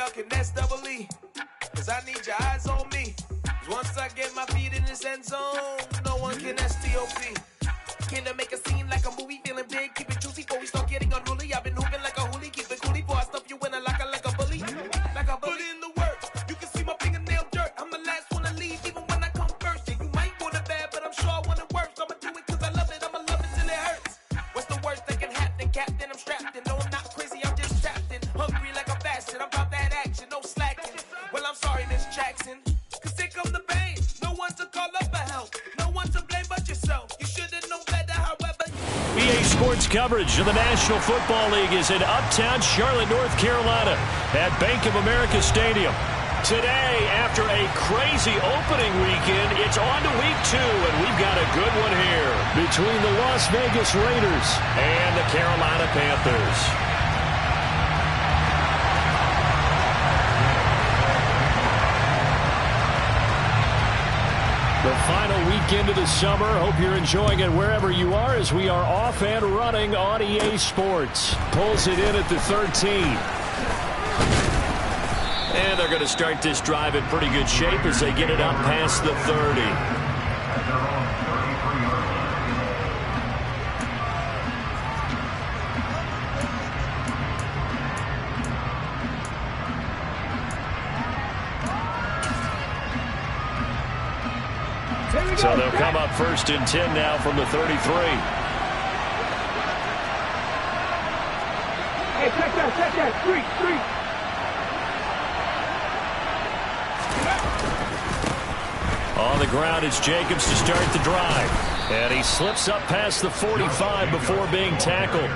y'all can S-double-E. Cause I need your eyes on me. Once I get my feet in this end zone, no one can S-T-O-P. Can I make a scene like a movie, feeling big, keep it juicy before we start getting unruly. I've been hooping like a hoolie, keep it coolie before I stuff you in a locker like a bully. Like a bully. Put in the work, you can see my fingernail dirt. I'm the last one to leave, even when I come first. And you might want it bad, but I'm sure I want it worse. I'ma do it cause I love it, I'ma love it till it hurts. What's the worst that can happen, Captain? I'm strapped in, no I'm not crazy, I'm just trapped in. Hungry like I'm fasting, I'm about that action, no slacking. Well I'm sorry, Miss Jackson, cause here come the pain. No one to call up for help, no one to blame but yourself. You should've known better, however. EA Sports coverage of the National Football League is in uptown Charlotte, North Carolina at Bank of America Stadium. Today, after a crazy opening weekend, it's on to week 2, and we've got a good one here between the Las Vegas Raiders and the Carolina Panthers. The final weekend of the summer. Hope you're enjoying it wherever you are as we are off and running on EA Sports. Pulls it in at the 13. And they're going to start this drive in pretty good shape as they get it up past the 30. So they'll come up 1st and 10 now from the 33. Hey, check that, street. On the ground, it's Jacobs to start the drive. And he slips up past the 45 before being tackled.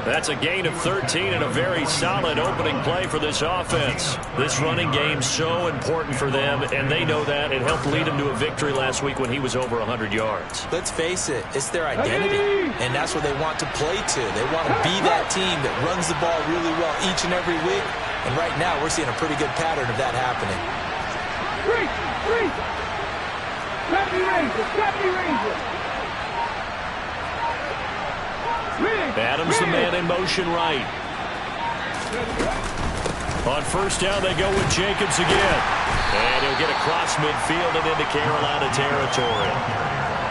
That's a gain of 13 and a very solid opening play for this offense. This running game's so important for them, and they know that. It helped lead them to a victory last week when he was over 100 yards. Let's face it, it's their identity, and that's what they want to play to. They want to be that team that runs the ball really well each and every week, and right now we're seeing a pretty good pattern of that happening. Street! Stephanie Ranger! Adams, the man in motion right. On 1st down, they go with Jacobs again. And he'll get across midfield and into Carolina territory.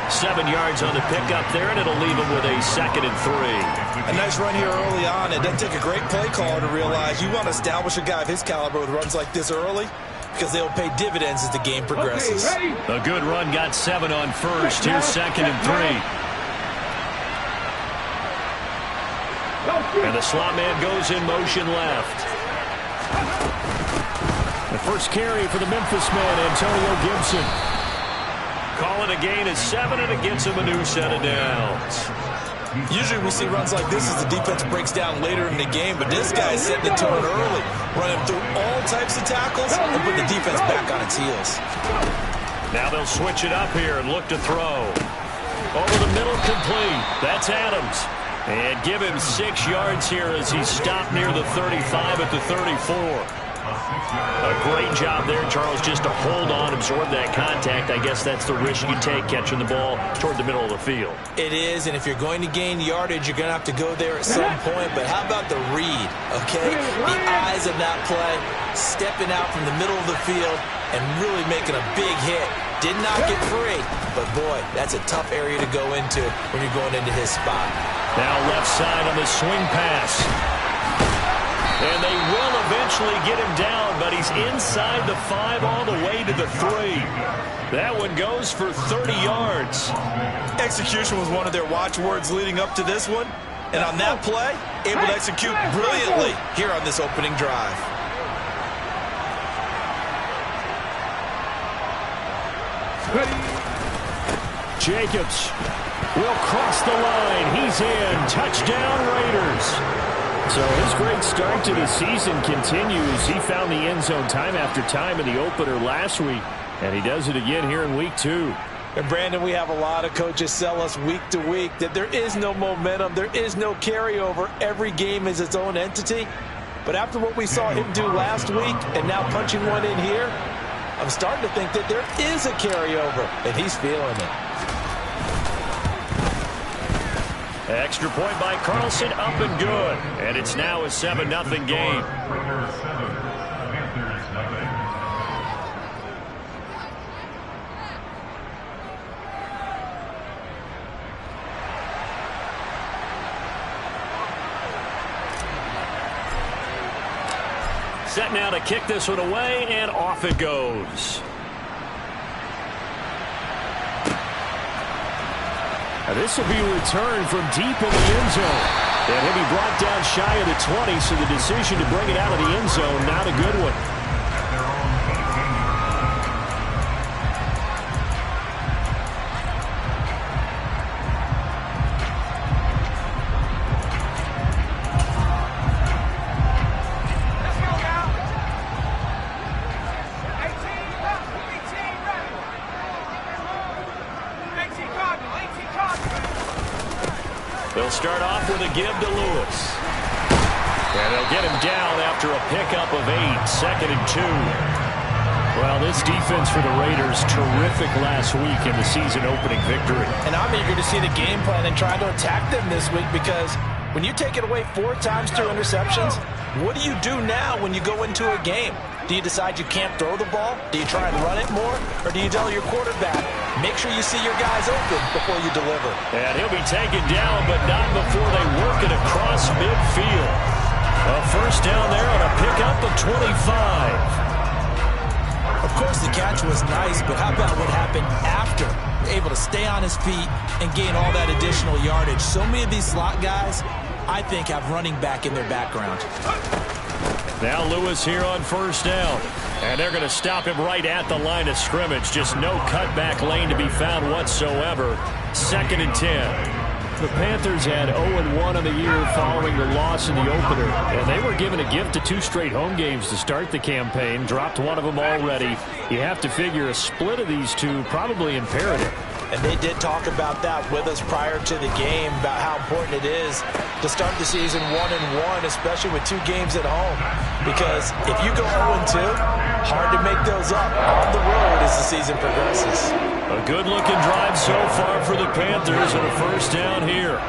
7 yards on the pickup there, and it'll leave him with a 2nd and 3. A nice run here early on. It doesn't take a great play caller to realize you want to establish a guy of his caliber with runs like this early, because they'll pay dividends as the game progresses. A good run, got 7 on 1st. Here's 2nd and 3. And the slot man goes in motion left. The first carry for the Memphis man, Antonio Gibson. Calling a gain of 7, and it gets him a new set of downs. Usually we see runs like this as the defense breaks down later in the game, but this guy is setting the tone early, running through all types of tackles and putting the defense back on its heels. Now they'll switch it up here and look to throw. Over the middle, complete. That's Adams. And give him 6 yards here as he stopped near the 35 at the 34. A great job there, Charles, just to hold on, absorb that contact. I guess that's the risk you take catching the ball toward the middle of the field. It is, and if you're going to gain yardage, you're going to have to go there at some point. But how about the read, okay? The eyes of that play, stepping out from the middle of the field and really making a big hit. Did not get free, but boy, that's a tough area to go into when you're going into his spot. Now left side on the swing pass. And they will eventually get him down, but he's inside the 5 all the way to the 3. That one goes for 30 yards. Execution was one of their watchwords leading up to this one. And on that play, able to execute brilliantly here on this opening drive. Jacobs will cross the line. He's in. Touchdown, Raiders. So his great start to the season continues. He found the end zone time after time in the opener last week, and he does it again here in week 2. And Brandon, we have a lot of coaches sell us week to week that there is no momentum, there is no carryover. Every game is its own entity. But after what we saw him do last week and now punching one in here, I'm starting to think that there is a carryover, and he's feeling it. Extra point by Carlson, up and good. And it's now a 7-0 game. Set now to kick this one away, and off it goes. Now this will be a return from deep in the end zone. And he'll be brought down shy of the 20, so the decision to bring it out of the end zone, not a good one. They'll start off with a give to Lewis. And they'll get him down after a pickup of 8, 2nd and 2. Well, this defense for the Raiders, terrific last week in the season-opening victory. And I'm eager to see the game plan and try to attack them this week, because when you take it away 4 times through interceptions, what do you do now when you go into a game? Do you decide you can't throw the ball? Do you try and run it more? Or do you tell your quarterback, make sure you see your guys open before you deliver? And he'll be taken down, but not before they work it across midfield. A first down there on a pickup of 25. Of course, the catch was nice, but how about what happened after? Able to stay on his feet and gain all that additional yardage. So many of these slot guys, I think, have running back in their background. Now Lewis here on first down. And they're going to stop him right at the line of scrimmage. Just no cutback lane to be found whatsoever. 2nd and 10. The Panthers had 0-1 on the year following the loss in the opener. And they were given a gift of 2 straight home games to start the campaign. Dropped one of them already. You have to figure a split of these two probably imperative. And they did talk about that with us prior to the game, about how important it is to start the season 1-1, especially with 2 games at home. Because if you go 0-2, hard to make those up on the road as the season progresses. A good-looking drive so far for the Panthers, and a first down here.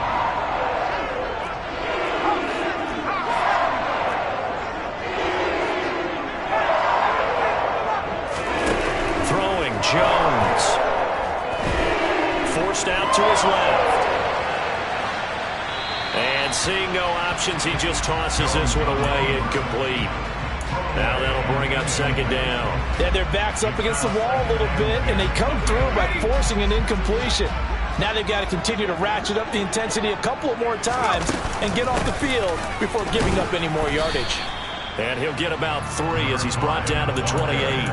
Throwing Jones. Forced out to his left. And seeing no options, he just tosses this one away, incomplete. Now that'll bring up 2nd down. Yeah, their back's up against the wall a little bit, and they come through by forcing an incompletion. Now they've got to continue to ratchet up the intensity a couple of more times and get off the field before giving up any more yardage. And he'll get about 3 as he's brought down to the 28.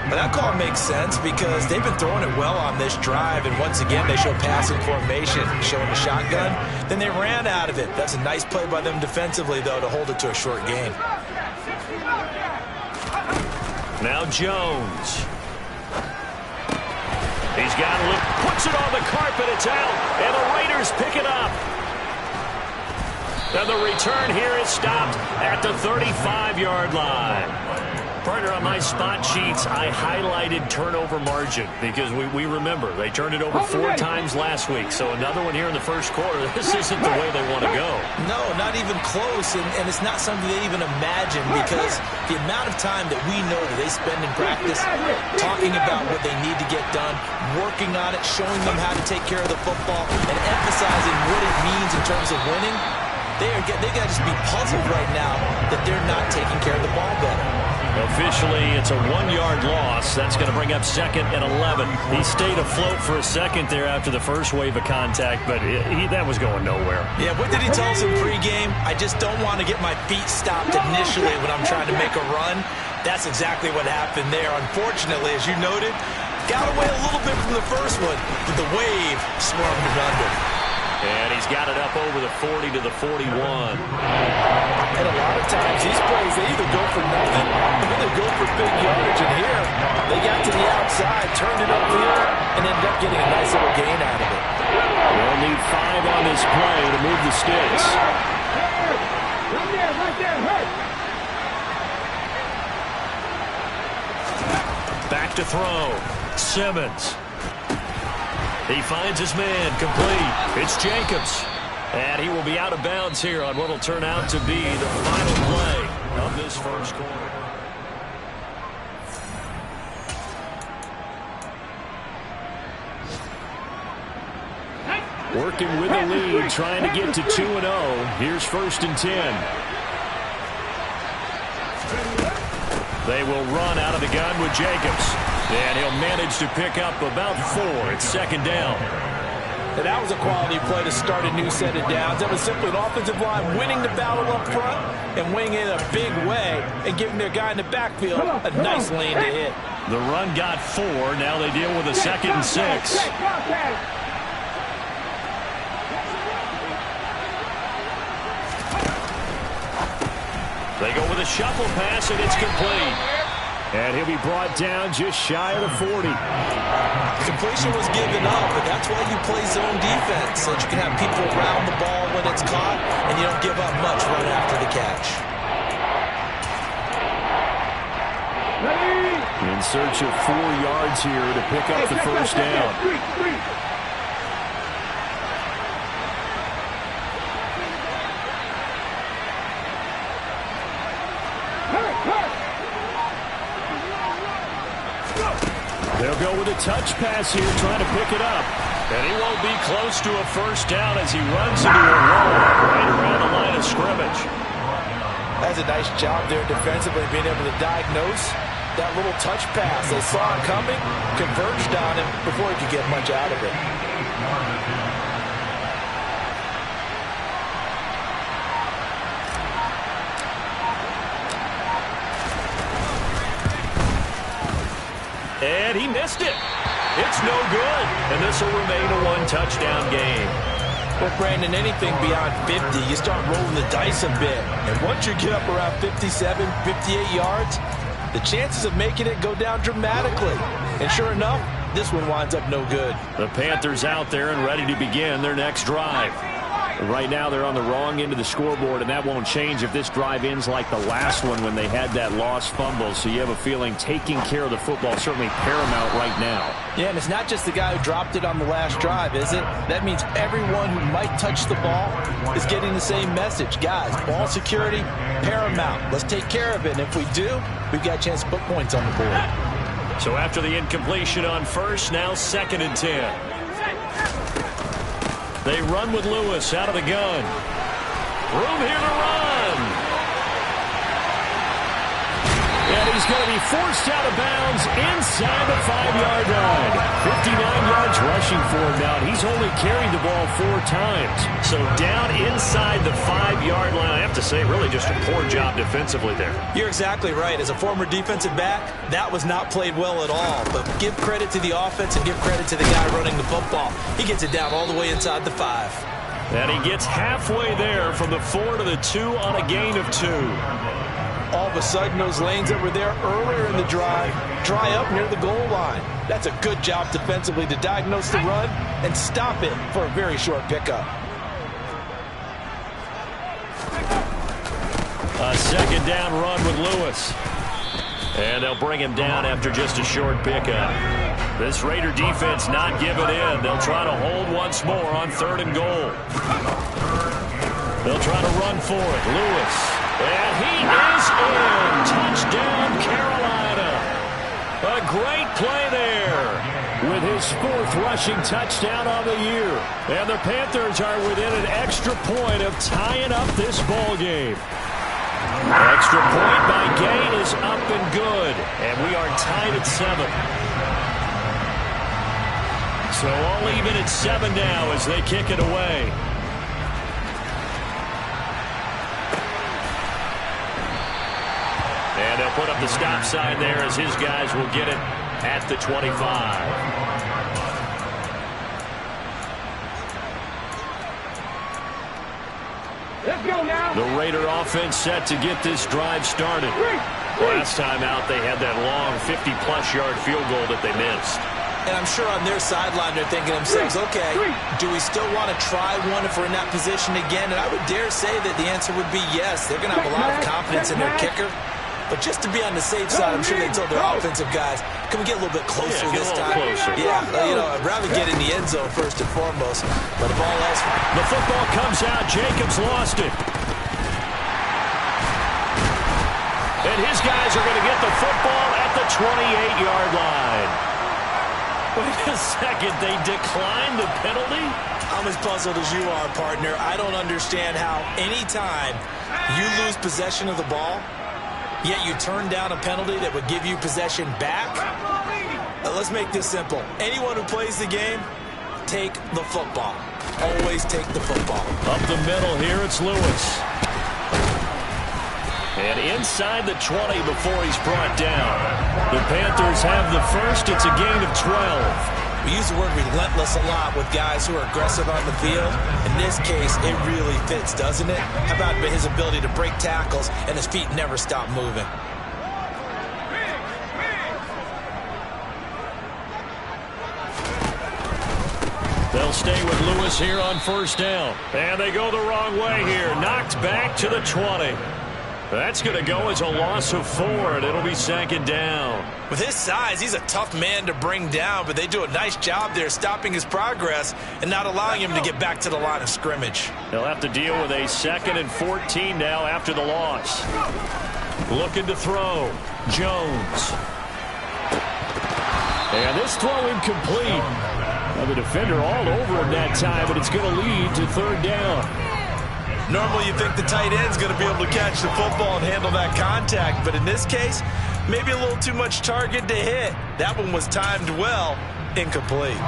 But that call makes sense because they've been throwing it well on this drive, and once again they show passing formation, showing the shotgun. Then they ran out of it. That's a nice play by them defensively, though, to hold it to a short gain. Now Jones. He's got it, puts it on the carpet, it's out, and the Raiders pick it up. And the return here is stopped at the 35-yard line. Partner, on my spot sheets, I highlighted turnover margin because we remember they turned it over 4 times last week. So another one here in the first quarter. This isn't the way they want to go. No, not even close, and it's not something they even imagine because the amount of time that we know that they spend in practice talking about what they need to get done, working on it, showing them how to take care of the football, and emphasizing what it means in terms of winning. They got to just be puzzled right now that they're not taking care of the ball better. Officially, it's a 1-yard loss. That's going to bring up 2nd and 11. He stayed afloat for a second there after the first wave of contact, but that was going nowhere. Yeah, what did he tell us in pregame? I just don't want to get my feet stopped initially when I'm trying to make a run. That's exactly what happened there. Unfortunately, as you noted, got away a little bit from the first one, but the wave swarmed it under. And he's got it up over the 40 to the 41. And a lot of times, these plays, they either go for nothing or they go for big yardage. And here, they got to the outside, turned it up here, and ended up getting a nice little gain out of it. They'll need 5 on this play to move the sticks. Right there, hurt. Back to throw. Simmons. He finds his man, complete. It's Jacobs. And he will be out of bounds here on what will turn out to be the final play of this first quarter. Working with the lead, trying to get to 2-0. Here's 1st and 10. They will run out of the gun with Jacobs. And he'll manage to pick up about 4. It's second down. And that was a quality play to start a new set of downs. That was simply an offensive line winning the battle up front and winning it in a big way and giving their guy in the backfield a nice lane to hit. The run got 4. Now they deal with a 2nd and 6. They go with a shuffle pass, and it's complete. And he'll be brought down just shy of the 40. Completion was given up, but that's why you play zone defense, so that you can have people around the ball when it's caught, and you don't give up much right after the catch. In search of 4 yards here to pick up the first down. They'll go with a touch pass here, trying to pick it up. And he won't be close to a first down as he runs into a wall right around the line of scrimmage. That's a nice job there defensively, being able to diagnose that little touch pass. They saw it coming, converged on him before he could get much out of it. And he missed it. It's no good. And this will remain a 1-touchdown game. Well, Brandon, anything beyond 50, you start rolling the dice a bit. And once you get up around 57, 58 yards, the chances of making it go down dramatically. And sure enough, this one winds up no good. The Panthers out there and ready to begin their next drive. Right now they're on the wrong end of the scoreboard, and that won't change if this drive ends like the last one when they had that lost fumble. So you have a feeling taking care of the football is certainly paramount right now. Yeah, and it's not just the guy who dropped it on the last drive, is it? That means everyone who might touch the ball is getting the same message. Guys, ball security, paramount. Let's take care of it, and if we do, we've got a chance to put points on the board. So after the incompletion on first, now 2nd and 10. They run with Lewis out of the gun. Room here to run. And he's going to be forced out of bounds inside the 5-yard line. 59 yards rushing for him now. He's only carried the ball 4 times. So down inside the 5-yard line. I have to say, really just a poor job defensively there. You're exactly right. As a former defensive back, that was not played well at all. But give credit to the offense and give credit to the guy running the football. He gets it down all the way inside the 5. And he gets halfway there from the 4 to the 2 on a gain of 2. All of a sudden, those lanes that were there earlier in the drive dry up near the goal line. That's a good job defensively to diagnose the run and stop it for a very short pickup. A 2nd down run with Lewis. And they'll bring him down after just a short pickup. This Raider defense not giving in. They'll try to hold once more on 3rd and goal. They'll try to run for it. Lewis. And he is in. Touchdown, Carolina. A great play there. With his 4th rushing touchdown on the year. And the Panthers are within an extra point of tying up this ball game. Extra point by Gain is up and good. And we are tied at 7. So all even at 7 now as they kick it away. And they'll put up the stop sign there as his guys will get it at the 25. Let's go now. The Raider offense set to get this drive started. Last time out, they had that long 50-plus yard field goal that they missed. And I'm sure on their sideline they're thinking to themselves, okay, do we still want to try one if we're in that position again? And I would dare say that the answer would be yes. They're going to have a lot of confidence in their kicker. But just to be on the safe side, I'm sure they told their offensive guys, can we get a little bit closer this time? Closer. Yeah, I'd rather get in the end zone first and foremost. But if all else... The football comes out. Jacobs lost it. And his guys are going to get the football at the 28-yard line. Wait a second. They declined the penalty? I'm as puzzled as you are, partner. I don't understand how any time you lose possession of the ball, yet you turn down a penalty that would give you possession back? Let's make this simple. Anyone who plays the game, take the football. Always take the football. Up the middle here, it's Lewis. And inside the 20 before he's brought down. The Panthers have the first. It's a gain of 12. We use the word relentless a lot with guys who are aggressive on the field. In this case, it really fits, doesn't it? How about his ability to break tackles and his feet never stop moving? They'll stay with Lewis here on first down. And they go the wrong way here. Knocked back to the 20. That's going to go as a loss of 4, and it'll be second down. With his size, he's a tough man to bring down, but they do a nice job there stopping his progress and not allowing him to get back to the line of scrimmage. They'll have to deal with a 2nd and 14 now after the loss. Looking to throw. Jones. And this throw incomplete. Now the defender all over him that time, but it's going to lead to third down. Normally you think the tight end's going to be able to catch the football and handle that contact, but in this case, maybe a little too much target to hit. That one was timed well. Incomplete.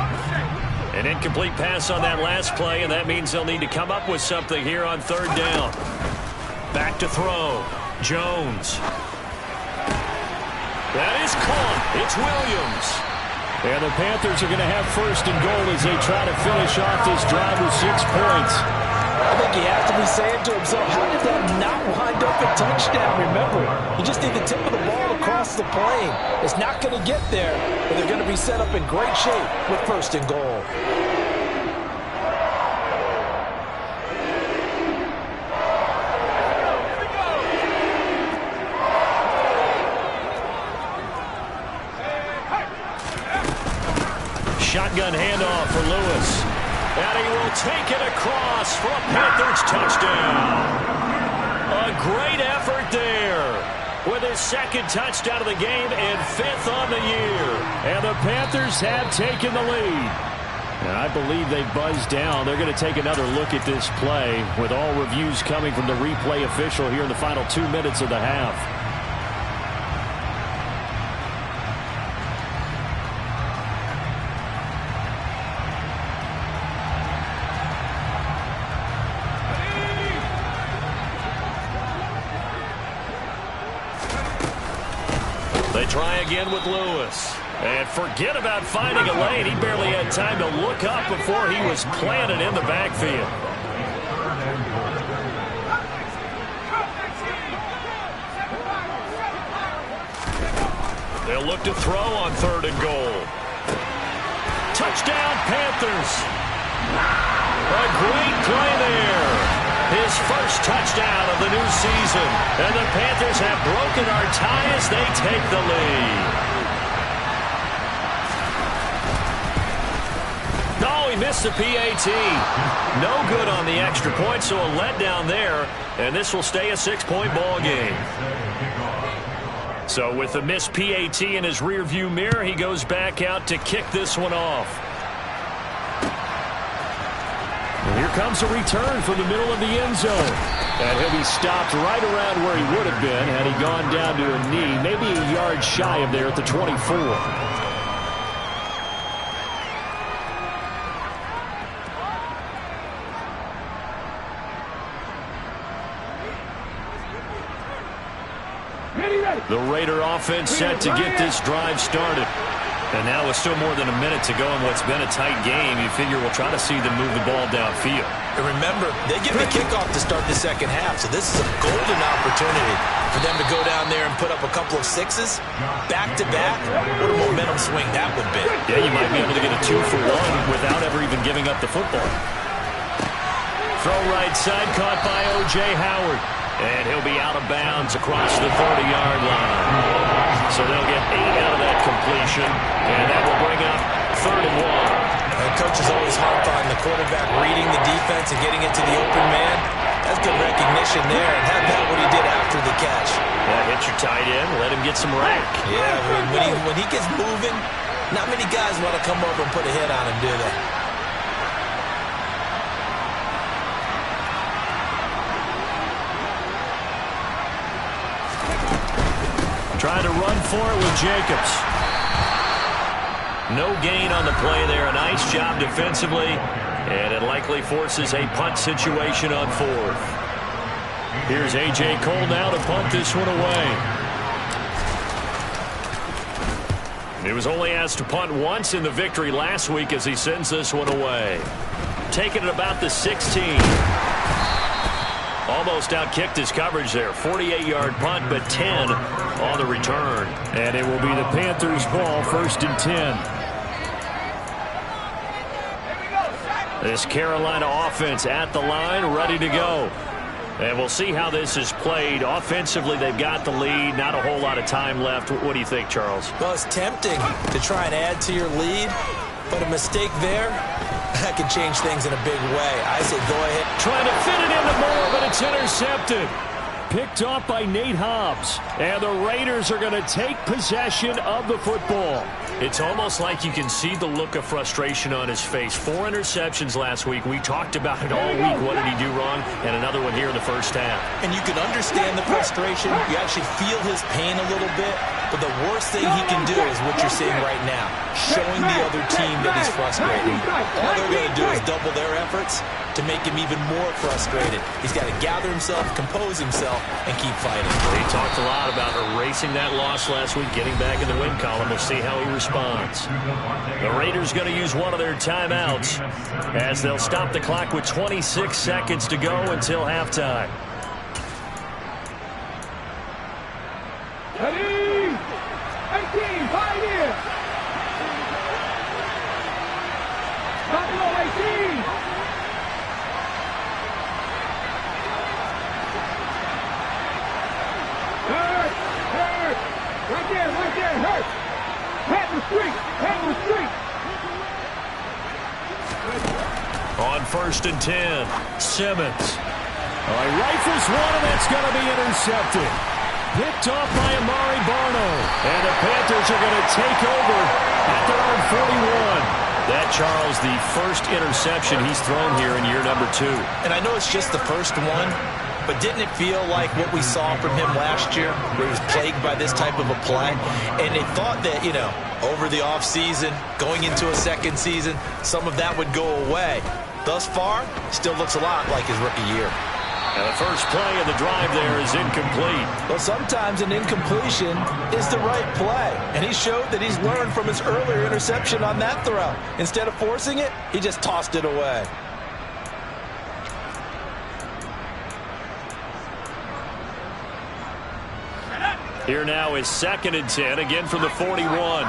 An incomplete pass on that last play, and that means they'll need to come up with something here on third down. Back to throw. Jones. That is caught. It's Williams. And the Panthers are going to have first and goal as they try to finish off this drive with 6 points. I think he has to be saying to himself, how did that not wind up a touchdown? Remember, you just need the tip of the ball across the plane. It's not going to get there, but they're going to be set up in great shape with first and goal. Shotgun handoff for Lewis. And he will take it across for a Panthers touchdown. A great effort there with his 2nd touchdown of the game and 5th on the year. And the Panthers have taken the lead. And I believe they buzzed down. They're going to take another look at this play with all reviews coming from the replay official here in the final 2 minutes of the half. They try again with Lewis. And forget about finding a lane. He barely had time to look up before he was planted in the backfield. They'll look to throw on third and goal. Touchdown, Panthers. A great play there. His first touchdown of the new season. And the Panthers have broken our tie as they take the lead. Oh, he missed the PAT. No good on the extra point, so a letdown there. And this will stay a 6-point ball game. So with the missed PAT in his rearview mirror, he goes back out to kick this one off. And here comes a return from the middle of the end zone. And he'll be stopped right around where he would have been had he gone down to a knee, maybe a yard shy of there at the 24. The Raider offense set to get this drive started. And now with still more than a minute to go in what's been a tight game, you figure we'll try to see them move the ball downfield. And remember, they get the kickoff to start the second half, so this is a golden opportunity for them to go down there and put up a couple of 6s. Back-to-back, what a momentum swing that would be. Yeah, you might be able to get a 2-for-1 without ever even giving up the football. Throw right side, caught by O.J. Howard. And he'll be out of bounds across the 30-yard line. So they'll get 8 out of that completion, and that will bring up 3rd and 1. The coach is always harped on the quarterback reading the defense and getting it to the open man. That's good recognition there, and how about what he did after the catch? Hit your tight end, let him get some rack. Yeah, when he gets moving, not many guys want to come over and put a hit on him, do they? Trying to run for it with Jacobs. No gain on the play there. A nice job defensively. And it likely forces a punt situation on fourth. Here's A.J. Cole now to punt this one away. He was only asked to punt once in the victory last week as he sends this one away. Taking it about the 16. Almost outkicked his coverage there. 48-yard punt, but 10 on the return. And it will be the Panthers' ball, 1st and 10. This Carolina offense at the line, ready to go. And we'll see how this is played. Offensively, they've got the lead. Not a whole lot of time left. What do you think, Charles? Well, it's tempting to try and add to your lead, but a mistake there, that can change things in a big way. I say go ahead. Trying to fit it into Moore, but it's intercepted. Picked off by Nate Hobbs. And the Raiders are going to take possession of the football. It's almost like you can see the look of frustration on his face. 4 interceptions last week. We talked about it all week. What did he do wrong? And another one here in the first half. And you can understand the frustration. You actually feel his pain a little bit. But the worst thing he can do is what you're seeing right now, showing the other team that he's frustrated. All they're going to do is double their efforts to make him even more frustrated. He's got to gather himself, compose himself, and keep fighting. He talked a lot about erasing that loss last week, getting back in the win column. We'll see how he responds. The Raiders going to use one of their timeouts as they'll stop the clock with 26 seconds to go until halftime. Ready? 18, 5 in. Buffalo 18. Hurt. Right there, hurt. Head the street. On 1st and 10, Simmons. He rifles one, and that's going to be intercepted. Picked off by Amari Barno. And the Panthers are going to take over at their own 41. That, Charles, the first interception he's thrown here in year number 2. And I know it's just the first one, but didn't it feel like what we saw from him last year, where he was plagued by this type of a play? And they thought that, over the offseason, going into a second season, some of that would go away. Thus far, still looks a lot like his rookie year. And the first play of the drive there is incomplete. Well, sometimes an incompletion is the right play. And he showed that he's learned from his earlier interception on that throw. Instead of forcing it, he just tossed it away. Here now is 2nd and 10, again from the 41.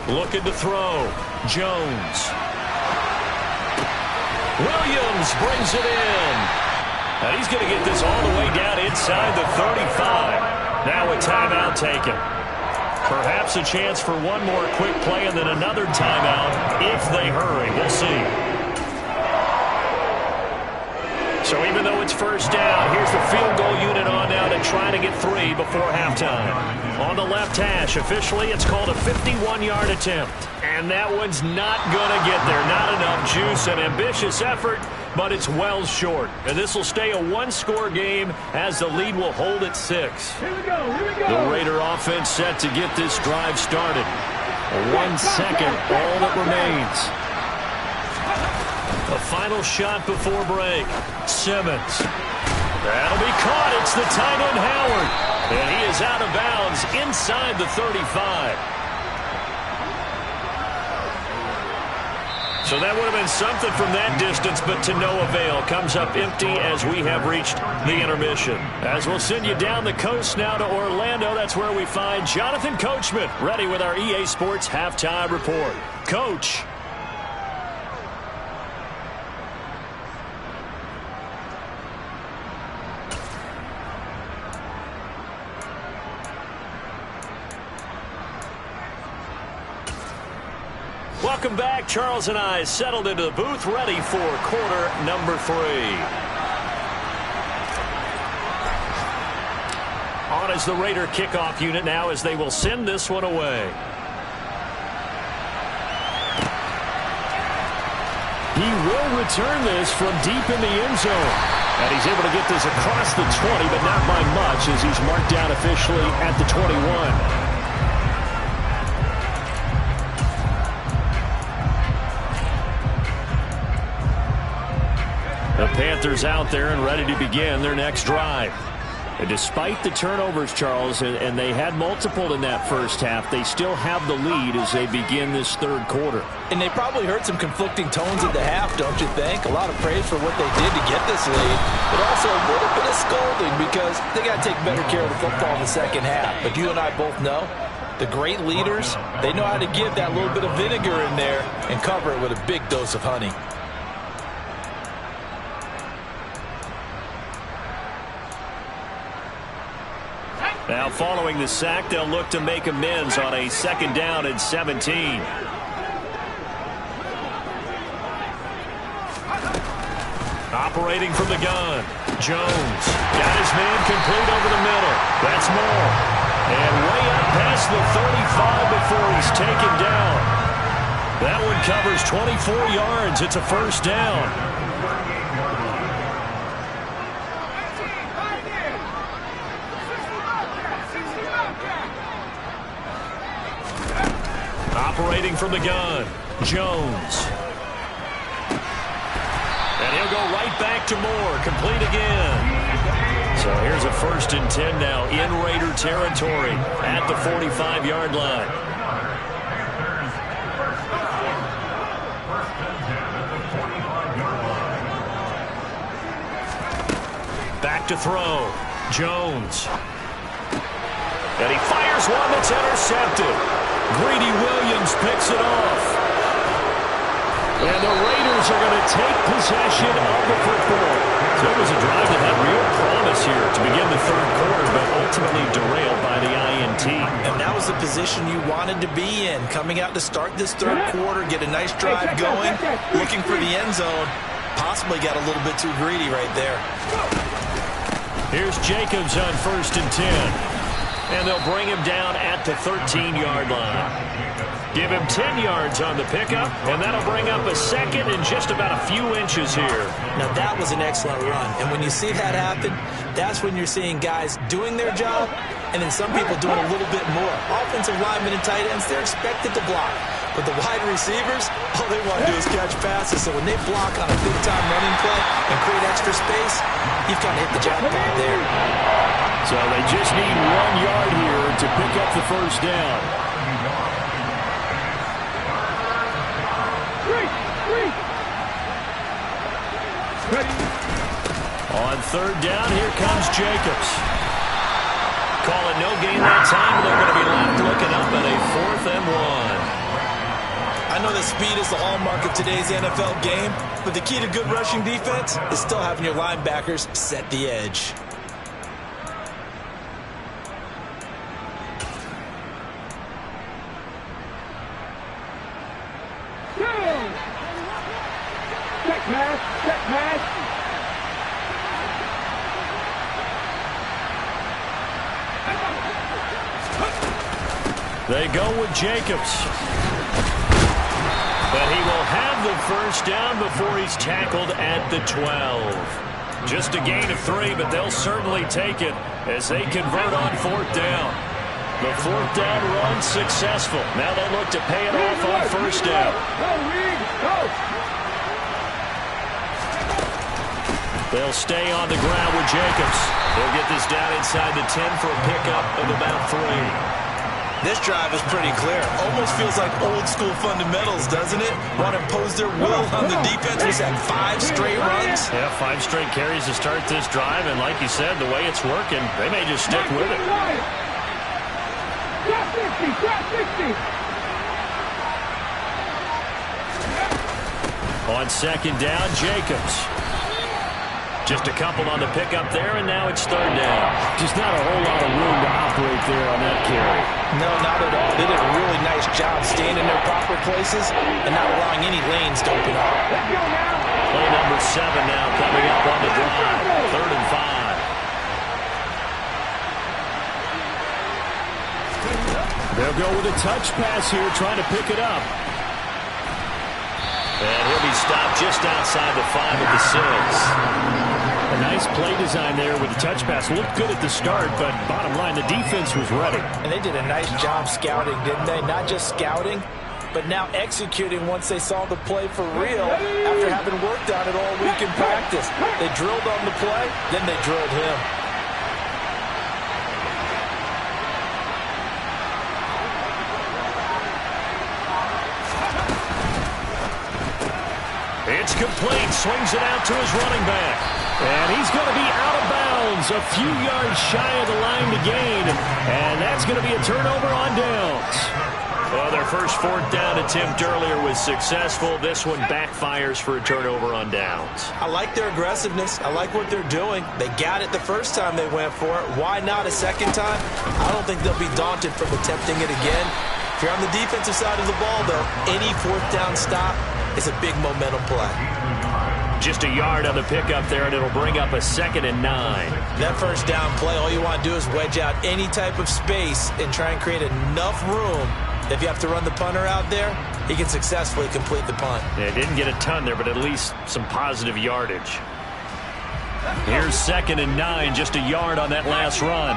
Looking to throw. Jones. Williams brings it in. And he's going to get this all the way down inside the 35. Now a timeout taken. Perhaps a chance for one more quick play and then another timeout if they hurry. We'll see. So even though it's first down, here's the field goal unit on now to try to get 3 before halftime. On the left hash, officially it's called a 51-yard attempt. And that one's not going to get there. Not enough juice. An ambitious effort, but it's well short. And this will stay a one-score game as the lead will hold at 6. Here we go. The Raider offense set to get this drive started. 1 second, all that remains. A final shot before break. Simmons. That'll be caught. It's the tight end Howard. And he is out of bounds inside the 35. So that would have been something from that distance, but to no avail. Comes up empty as we have reached the intermission. As we'll send you down the coast now to Orlando, that's where we find Jonathan Coachman, ready with our EA Sports Halftime Report. Coach. Welcome back. Charles and I settled into the booth, ready for quarter number 3. On is the Raider kickoff unit now as they will send this one away. He will return this from deep in the end zone. And he's able to get this across the 20, but not by much as he's marked down officially at the 21. The Panthers out there and ready to begin their next drive. And despite the turnovers, Charles, and they had multiple in that first half, they still have the lead as they begin this third quarter. And they probably heard some conflicting tones at the half, don't you think? A lot of praise for what they did to get this lead, but also a little bit of scolding because they got to take better care of the football in the second half. But you and I both know the great leaders, they know how to give that little bit of vinegar in there and cover it with a big dose of honey. Now following the sack, they'll look to make amends on a 2nd down and 17. Operating from the gun, Jones got his man complete over the middle. That's more. And way up past the 35 before he's taken down. That one covers 24 yards. It's a 1st down. Operating from the gun, Jones. And he'll go right back to Moore, complete again. So here's a 1st and 10 now in Raider territory at the 45-yard line. Back to throw, Jones. And he fires one that's intercepted. Greedy Williams picks it off. And the Raiders are going to take possession of the football. So it was a drive that had real promise here to begin the third quarter, but ultimately derailed by the INT. And that was the position you wanted to be in. Coming out to start this third quarter, get a nice drive going, looking for the end zone. Possibly got a little bit too greedy right there. Here's Jacobs on 1st and 10. And they'll bring him down at the 13-yard line. Give him 10 yards on the pickup, and that'll bring up a 2nd and just about a few inches here. Now, that was an excellent run. And when you see that happen, that's when you're seeing guys doing their job and then some people doing a little bit more. Offensive linemen and tight ends, they're expected to block. But the wide receivers, all they want to do is catch passes. So when they block on a big-time running play and create extra space, you've kind of hit the jackpot there. So they just need 1 yard here to pick up the 1st down. On 3rd down, here comes Jacobs. Call it no gain that time, and they're going to be left looking up at a 4th and 1. I know that speed is the hallmark of today's NFL game, but the key to good rushing defense is still having your linebackers set the edge. They go with Jacobs. But he will have the 1st down before he's tackled at the 12. Just a gain of 3, but they'll certainly take it as they convert on 4th down. The 4th down run successful. Now they look to pay it off on 1st down. They'll stay on the ground with Jacobs. They'll get this down inside the 10 for a pickup of about 3. This drive is pretty clear. Almost feels like old school fundamentals, doesn't it? Want to impose their will on the defense. We said 5 straight runs. Yeah, 5 straight carries to start this drive. And like you said, the way it's working, they may just stick with it. On 2nd down, Jacobs. Just a couple on the pickup there, and now it's 3rd down. Just not a whole lot of room to operate there on that carry. No, not at all. They did a really nice job staying in their proper places and not allowing any lanes to open up. Play number 7 now coming up on the drive. 3rd and 5. They'll go with a touch pass here, trying to pick it up. And he'll be stopped just outside the 5 of the 6. A nice play design there with the touch pass. Looked good at the start, but bottom line, the defense was ready. And they did a nice job scouting, didn't they? Not just scouting, but now executing once they saw the play for real after having worked on it all week in practice. They drilled on the play, then they drilled him. It's complete. Swings it out to his running back. And he's going to be out of bounds, a few yards shy of the line to gain. And that's going to be a turnover on downs. Well, their first 4th down attempt earlier was successful. This one backfires for a turnover on downs. I like their aggressiveness. I like what they're doing. They got it the first time they went for it. Why not a second time? I don't think they'll be daunted from attempting it again. If you're on the defensive side of the ball, though, any 4th down stop is a big momentum play. Just a yard on the pickup there, and it'll bring up a 2nd and 9. That first down play, all you want to do is wedge out any type of space and try and create enough room. If you have to run the punter out there, he can successfully complete the punt. Yeah, didn't get a ton there, but at least some positive yardage. Here's 2nd and 9, just a yard on that last run.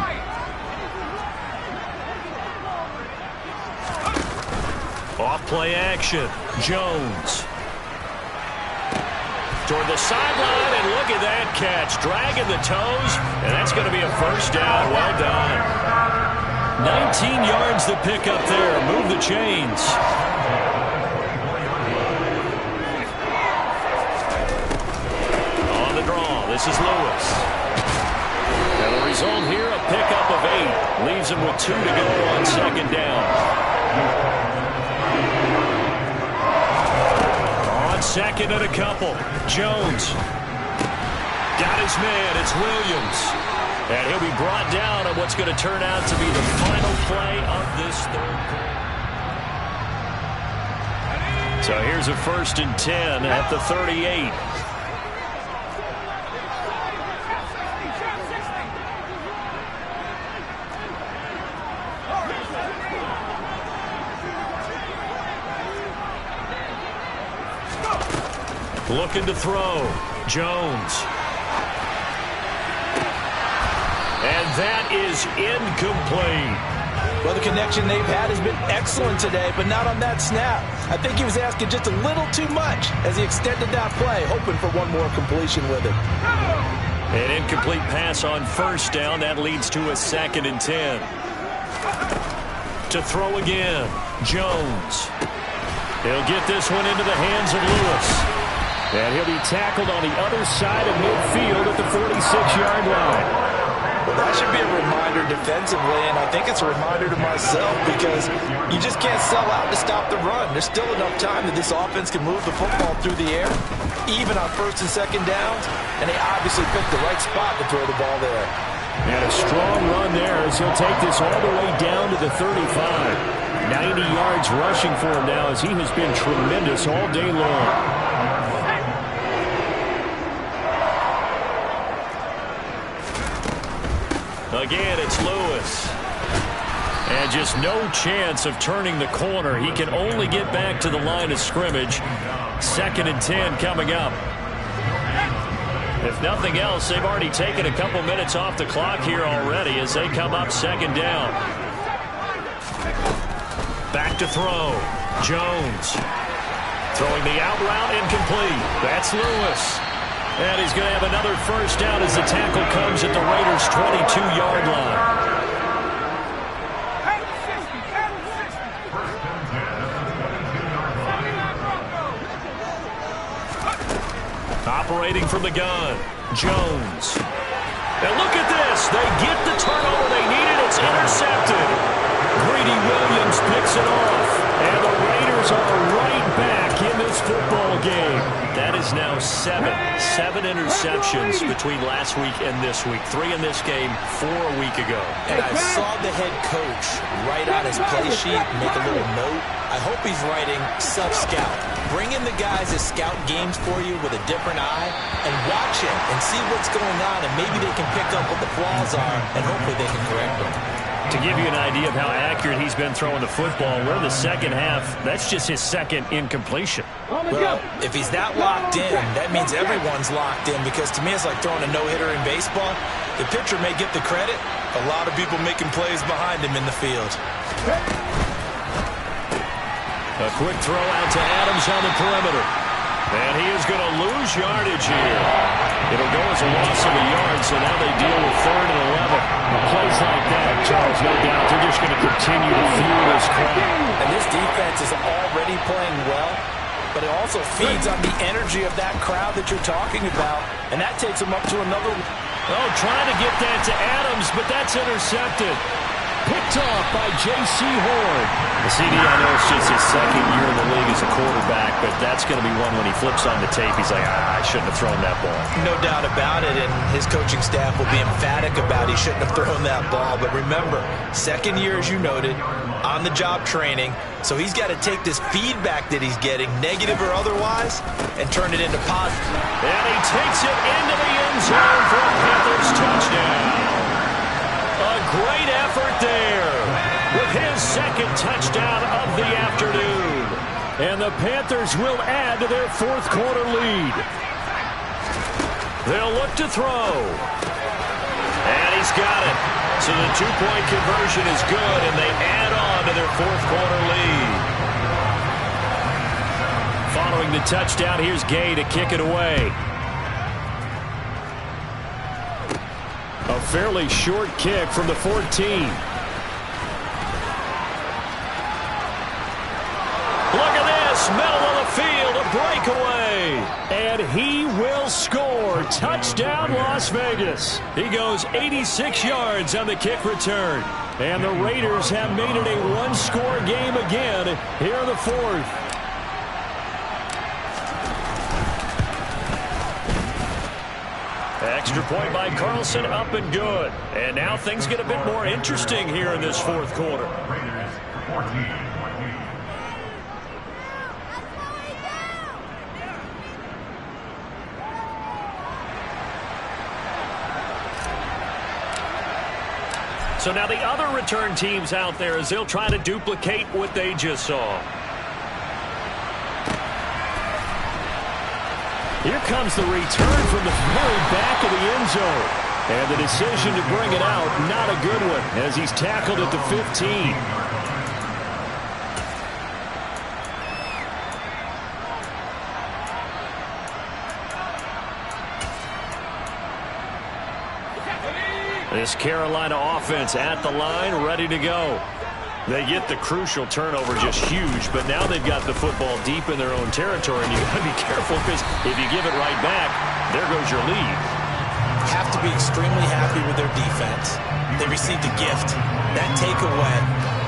Off play action. Jones. Toward the sideline, and look at that catch. Dragging the toes, and that's going to be a first down. Well done. 19 yards to pick up there. Move the chains. On the draw, this is Lewis. And the result here, a pickup of 8. Leaves him with 2 to go on 2nd down. On 2nd and a couple. Jones. Got his man. It's Williams. And he'll be brought down on what's going to turn out to be the final play of this 3rd quarter. So here's a 1st and 10 at the 38. Looking to throw. Jones. And that is incomplete. Well, the connection they've had has been excellent today, but not on that snap. I think he was asking just a little too much as he extended that play, hoping for one more completion with it. An incomplete pass on 1st down. That leads to a 2nd and 10. To throw again. Jones. He'll get this one into the hands of Lewis. And he'll be tackled on the other side of midfield at the 46-yard line. Well, that should be a reminder defensively, and I think it's a reminder to myself because you just can't sell out to stop the run. There's still enough time that this offense can move the football through the air, even on 1st and 2nd downs, and they obviously picked the right spot to throw the ball there. And a strong run there as he'll take this all the way down to the 35. 90 yards rushing for him now as he has been tremendous all day long. Again, it's Lewis. And just no chance of turning the corner. He can only get back to the line of scrimmage. 2nd and 10 coming up. If nothing else, they've already taken a couple minutes off the clock here already as they come up 2nd down. Back to throw. Jones. Throwing the out route, incomplete. That's Lewis. And he's going to have another first down as the tackle comes at the Raiders' 22-yard line. Operating from the gun, Jones. And look at this. They get the turnover they needed. It's intercepted. Greedy Williams picks it off. And the Raiders are right back in this football game. That is now 7 interceptions between last week and this week. 3 in this game, 4 a week ago. And I saw the head coach write on his play sheet, make a little note. I hope he's writing self-scout. Bring in the guys that scout games for you with a different eye and watch it and see what's going on, and maybe they can pick up what the flaws are, and hopefully they can correct them. To give you an idea of how accurate he's been throwing the football, we're in the second half. That's just his second incompletion. Well, if he's that locked in, that means everyone's locked in, because to me it's like throwing a no-hitter in baseball. The pitcher may get the credit. A lot of people making plays behind him in the field. A quick throw out to Adams on the perimeter. And he is going to lose yardage here. It'll go as a loss of a yard, so now they deal with 3rd and 11. Plays like that, Charles, no doubt, they're just going to continue to fuel this crowd. And this defense is already playing well, but it also feeds on the energy of that crowd that you're talking about, and that takes them up to another. Oh, trying to get that to Adams, but that's intercepted. Picked off by J.C. Horn. The CD, I know it's just his second year in the league as a quarterback, but that's going to be one when he flips on the tape. He's like, I shouldn't have thrown that ball. No doubt about it, and his coaching staff will be emphatic about he shouldn't have thrown that ball. But remember, second year, as you noted, on-the-job training, so he's got to take this feedback that he's getting, negative or otherwise, and turn it into positive. And he takes it into the end zone for a Panthers touchdown. A great effort there with his second touchdown of the afternoon. And the Panthers will add to their 4th quarter lead. They'll look to throw. And he's got it. So the 2-point conversion is good, and they add on to their 4th quarter lead. Following the touchdown, here's Gay to kick it away. A fairly short kick from the 14. Look at this, middle of the field, a breakaway. And he will score. Touchdown, Las Vegas. He goes 86 yards on the kick return. And the Raiders have made it a one-score game again here in the 4th. Extra point by Carlson, up and good. And now things get a bit more interesting here in this 4th quarter. So now the other return teams out there as they'll try to duplicate what they just saw. Here comes the return from the very back of the end zone. And the decision to bring it out, not a good one, as he's tackled at the 15. This Carolina offense at the line, ready to go. They get the crucial turnover, just huge, but now they've got the football deep in their own territory, and you've got to be careful because if you give it right back, there goes your lead. Have to be extremely happy with their defense. They received a gift. That takeaway,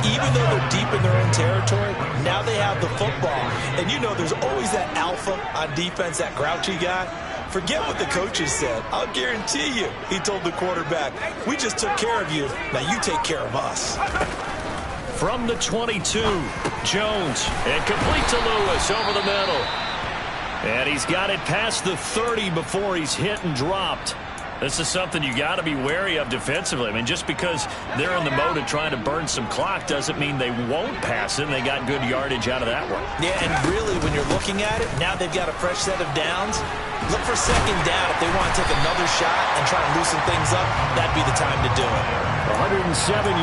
even though they're deep in their own territory, now they have the football. And you know there's always that alpha on defense, that grouchy guy. Forget what the coaches said. I'll guarantee you, he told the quarterback, we just took care of you. Now you take care of us. From the 22, Jones, and complete to Lewis over the middle. And he's got it past the 30 before he's hit and dropped. This is something you got to be wary of defensively. I mean, just because they're in the mode of trying to burn some clock doesn't mean they won't pass it, and they got good yardage out of that one. Yeah, and really, when you're looking at it, now they've got a fresh set of downs. Look for second down. If they want to take another shot and try and loosen things up, that'd be the time to do it. 107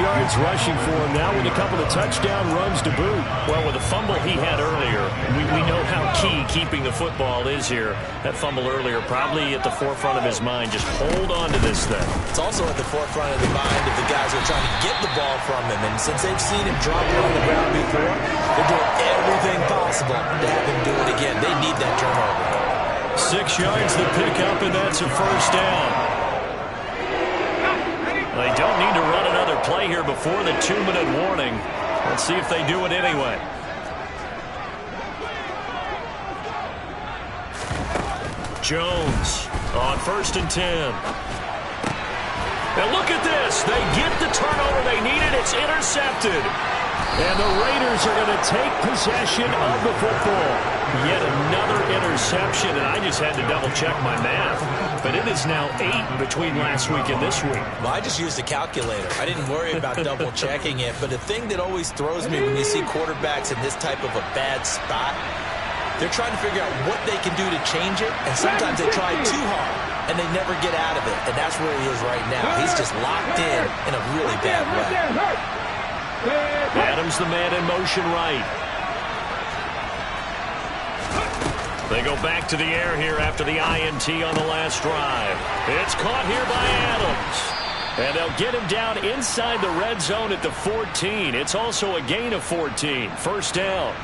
yards rushing for him now with a couple of touchdown runs to boot. Well, with the fumble he had earlier, we know how key keeping the football is here. That fumble earlier probably at the forefront of his mind. Just hold on to this thing. It's also at the forefront of the mind of the guys who are trying to get the ball from him. And since they've seen him drop it on the ground before, they're doing everything possible to have him do it again. They need that turnover. 6 yards to pick up, and that's a first down. They don't need to run another play here before the 2-minute warning. Let's see if they do it anyway. Jones on 1st and 10. And look at this. They get the turnover they needed. It's intercepted. And the Raiders are going to take possession of the football. Yet another interception, and I just had to double-check my math. But it is now 8 between last week and this week. Well, I just used a calculator. I didn't worry about double-checking it. But the thing that always throws me when you see quarterbacks in this type of a bad spot, they're trying to figure out what they can do to change it, and sometimes they try too hard, and they never get out of it. And that's where he is right now. He's just locked in a really bad way. Adams, the man in motion right. They go back to the air here after the INT on the last drive. It's caught here by Adams. And they'll get him down inside the red zone at the 14. It's also a gain of 14. First down.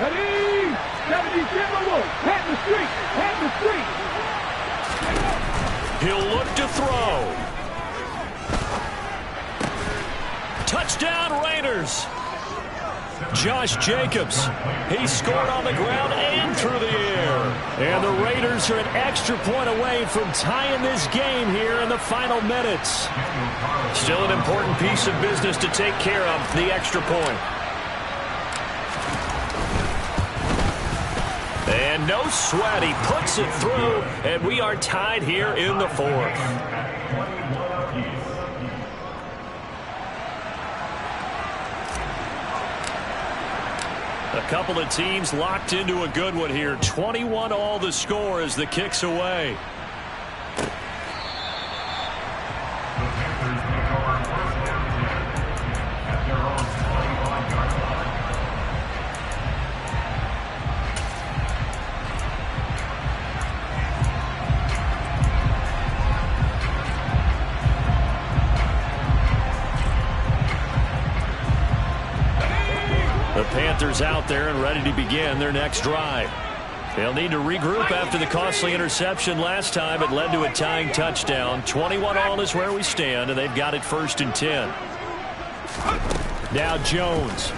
Ready? 77 Pat the street. He'll look to throw. Touchdown Raiders. Josh Jacobs. He scored on the ground and through the air. And the Raiders are an extra point away from tying this game here in the final minutes. Still an important piece of business to take care of, the extra point. And no sweat. He puts it through, and we are tied here in the fourth. A couple of teams locked into a good one here. 21 all the score as the kick's away. The Panthers out there and ready to begin their next drive. They'll need to regroup after the costly interception last time. It led to a tying touchdown. 21 all is where we stand, and they've got it 1st and 10. Now Jones.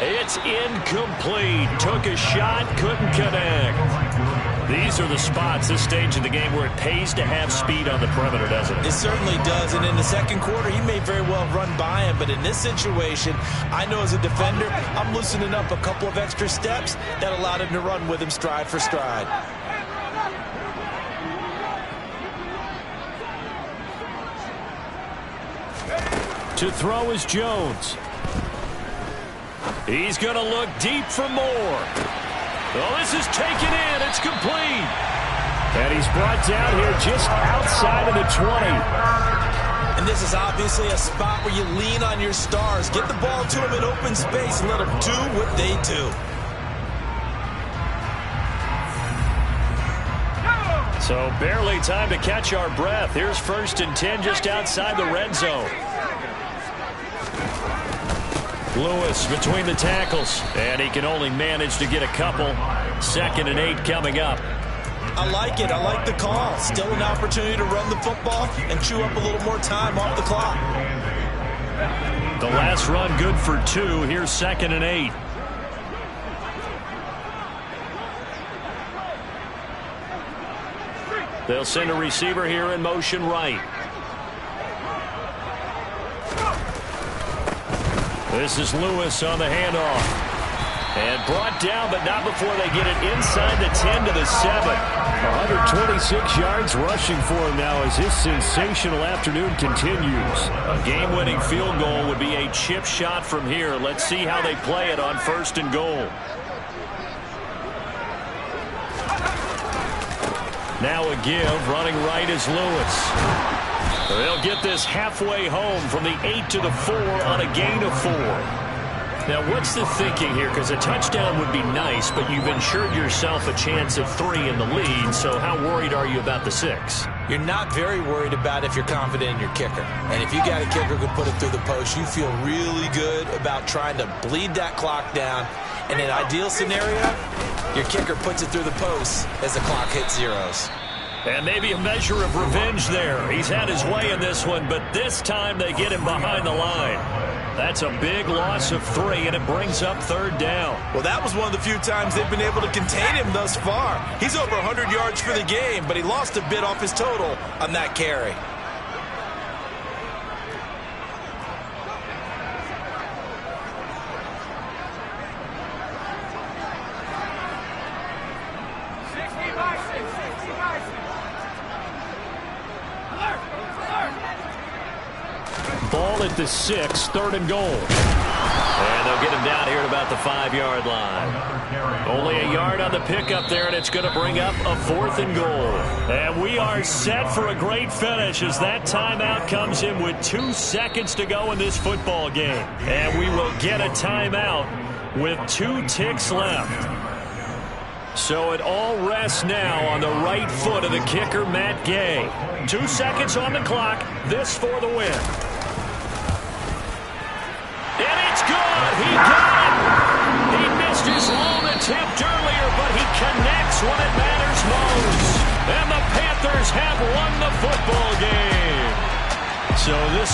It's incomplete. Took a shot, couldn't connect. These are the spots, this stage of the game, where it pays to have speed on the perimeter, doesn't it? It certainly does, and in the second quarter, he may very well run by him, but in this situation, I know as a defender, I'm loosening up a couple of extra steps that allowed him to run with him stride for stride. To throw is Jones. He's going to look deep for more. Oh, this is taken in. It's complete. And he's brought down here just outside of the 20. And this is obviously a spot where you lean on your stars. Get the ball to them in open space and let them do what they do. So barely time to catch our breath. Here's 1st and 10 just outside the red zone. Lewis between the tackles, and he can only manage to get a couple. 2nd and 8 coming up. I like it. I like the call. Still an opportunity to run the football and chew up a little more time off the clock. The last run good for 2. Here's 2nd and 8. They'll send a receiver here in motion right. This is Lewis on the handoff. And brought down, but not before they get it inside the 10 to the 7. 126 yards rushing for him now as his sensational afternoon continues. A game-winning field goal would be a chip shot from here. Let's see how they play it on 1st and goal. Now a give, running right is Lewis. They'll get this halfway home from the 8 to the 4 on a gain of 4. Now, what's the thinking here? Because a touchdown would be nice, but you've ensured yourself a chance of 3 in the lead, so how worried are you about the 6? You're not very worried about if you're confident in your kicker. And if you got a kicker who can put it through the post, you feel really good about trying to bleed that clock down. In an ideal scenario, your kicker puts it through the post as the clock hits zeros. And maybe a measure of revenge there. He's had his way in this one, but this time they get him behind the line. That's a big loss of 3, and it brings up 3rd down. Well, that was one of the few times they've been able to contain him thus far. He's over 100 yards for the game, but he lost a bit off his total on that carry. Ball at the 6, 3rd and goal. And they'll get him down here at about the 5-yard line. Only a yard on the pickup there, and it's going to bring up a 4th and goal. And we are set for a great finish as that timeout comes in with 2 seconds to go in this football game. And we will get a timeout with 2 ticks left. So it all rests now on the right foot of the kicker, Matt Gay. 2 seconds on the clock. This for the win. And it's good. He got it. He missed his long attempt earlier, but he connects when it matters most. And the Panthers have won the football game. So this